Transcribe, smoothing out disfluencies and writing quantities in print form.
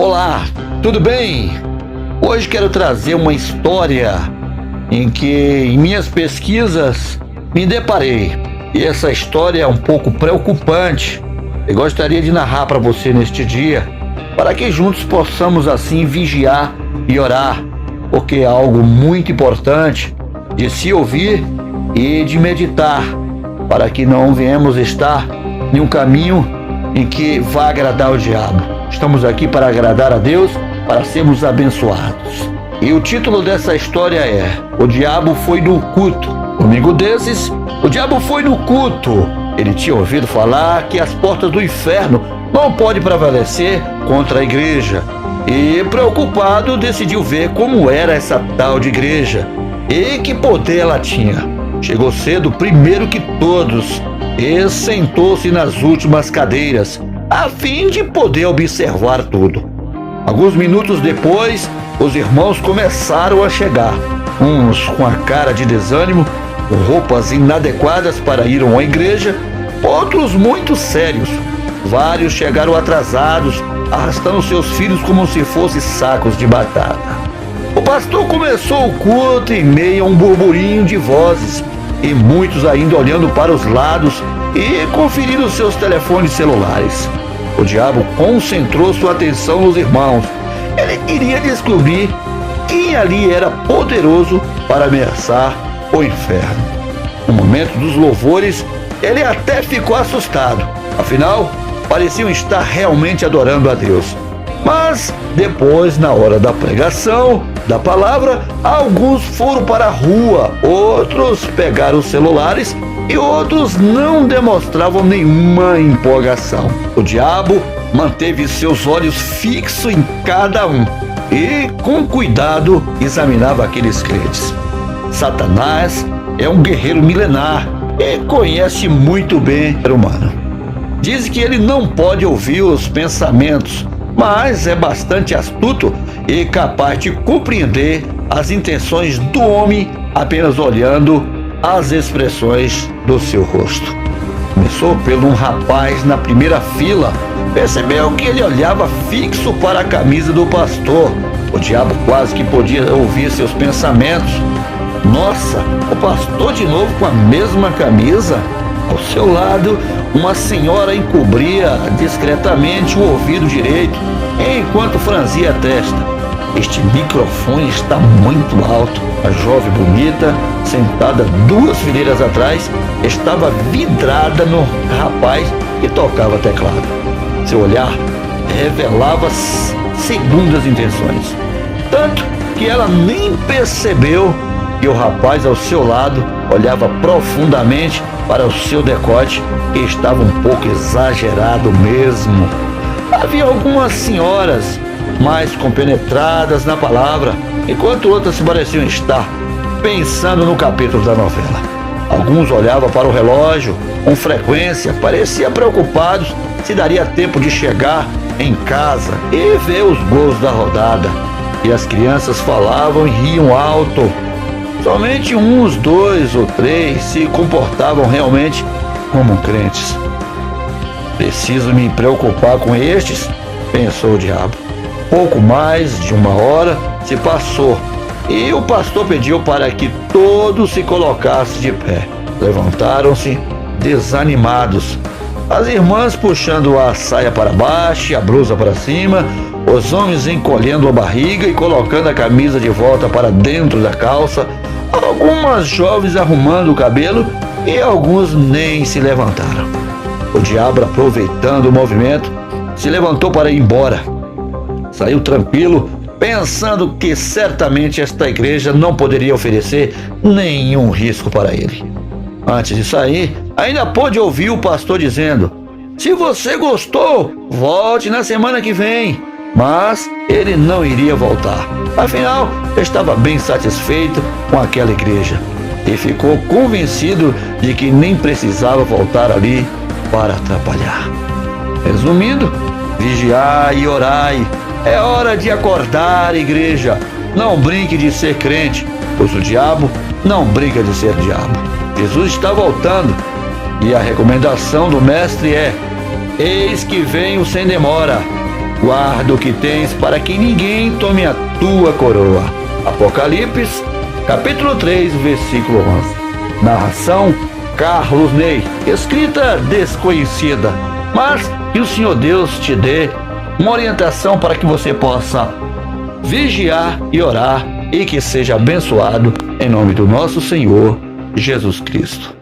Olá, tudo bem? Hoje quero trazer uma história em que em minhas pesquisas me deparei. E essa história é um pouco preocupante. Eu gostaria de narrar para você neste dia, para que juntos possamos assim vigiar e orar, porque é algo muito importante de se ouvir e de meditar, para que não venhamos estar em um caminho em que vá agradar o diabo. Estamos aqui para agradar a Deus, para sermos abençoados. E o título dessa história é: O Diabo Foi no Culto. Domingo desses, o diabo foi no culto. Ele tinha ouvido falar que as portas do inferno não podem prevalecer contra a igreja. E, preocupado, decidiu ver como era essa tal de igreja e que poder ela tinha. Chegou cedo, primeiro que todos, e sentou-se nas últimas cadeiras, a fim de poder observar tudo. Alguns minutos depois, os irmãos começaram a chegar, uns com a cara de desânimo, com roupas inadequadas para ir a uma igreja, outros muito sérios. Vários chegaram atrasados, arrastando seus filhos como se fossem sacos de batata. O pastor começou o culto em meio a um burburinho de vozes, e muitos ainda olhando para os lados e conferindo seus telefones celulares. O diabo concentrou sua atenção nos irmãos. Ele queria descobrir quem ali era poderoso para ameaçar o inferno. No momento dos louvores, ele até ficou assustado. Afinal, pareciam estar realmente adorando a Deus. Mas depois, na hora da pregação da palavra, alguns foram para a rua, outros pegaram os celulares e outros não demonstravam nenhuma empolgação. O diabo manteve seus olhos fixos em cada um e, com cuidado, examinava aqueles crentes. Satanás é um guerreiro milenar e conhece muito bem o ser humano. Diz que ele não pode ouvir os pensamentos, mas é bastante astuto e capaz de compreender as intenções do homem apenas olhando as expressões do seu rosto. Começou pelo um rapaz na primeira fila. Percebeu que ele olhava fixo para a camisa do pastor. O diabo quase que podia ouvir seus pensamentos. Nossa, o pastor de novo com a mesma camisa? Ao seu lado, uma senhora encobria discretamente o ouvido direito, enquanto franzia a testa. Este microfone está muito alto. A jovem bonita, sentada 2 fileiras atrás, estava vidrada no rapaz que tocava teclado. Seu olhar revelava segundas intenções, tanto que ela nem percebeu que o rapaz ao seu lado olhava profundamente para o seu decote, que estava um pouco exagerado mesmo. Havia algumas senhoras mais compenetradas na palavra, enquanto outras se pareciam estar pensando no capítulo da novela. Alguns olhavam para o relógio com frequência, pareciam preocupados se daria tempo de chegar em casa e ver os gols da rodada. E as crianças falavam e riam alto. Somente uns 2 ou 3 se comportavam realmente como crentes. Preciso me preocupar com estes, pensou o diabo. Pouco mais de 1 hora se passou e o pastor pediu para que todos se colocassem de pé. Levantaram-se desanimados. As irmãs puxando a saia para baixo e a blusa para cima, os homens encolhendo a barriga e colocando a camisa de volta para dentro da calça, algumas jovens arrumando o cabelo e alguns nem se levantaram. O diabo, aproveitando o movimento, se levantou para ir embora. Saiu tranquilo, pensando que certamente esta igreja não poderia oferecer nenhum risco para ele. Antes de sair, ainda pôde ouvir o pastor dizendo: "Se você gostou, volte na semana que vem." Mas ele não iria voltar. Afinal, estava bem satisfeito com aquela igreja e ficou convencido de que nem precisava voltar ali para atrapalhar. Resumindo, vigiai e orai. É hora de acordar, igreja. Não brinque de ser crente, pois o diabo não brinca de ser diabo. Jesus está voltando e a recomendação do mestre é: eis que venho sem demora. Guarda o que tens para que ninguém tome a tua coroa. Apocalipse, capítulo 3, versículo 11. Narração: Carlos Ney. Escrita desconhecida, mas que o Senhor Deus te dê uma orientação para que você possa vigiar e orar e que seja abençoado em nome do nosso Senhor Jesus Cristo.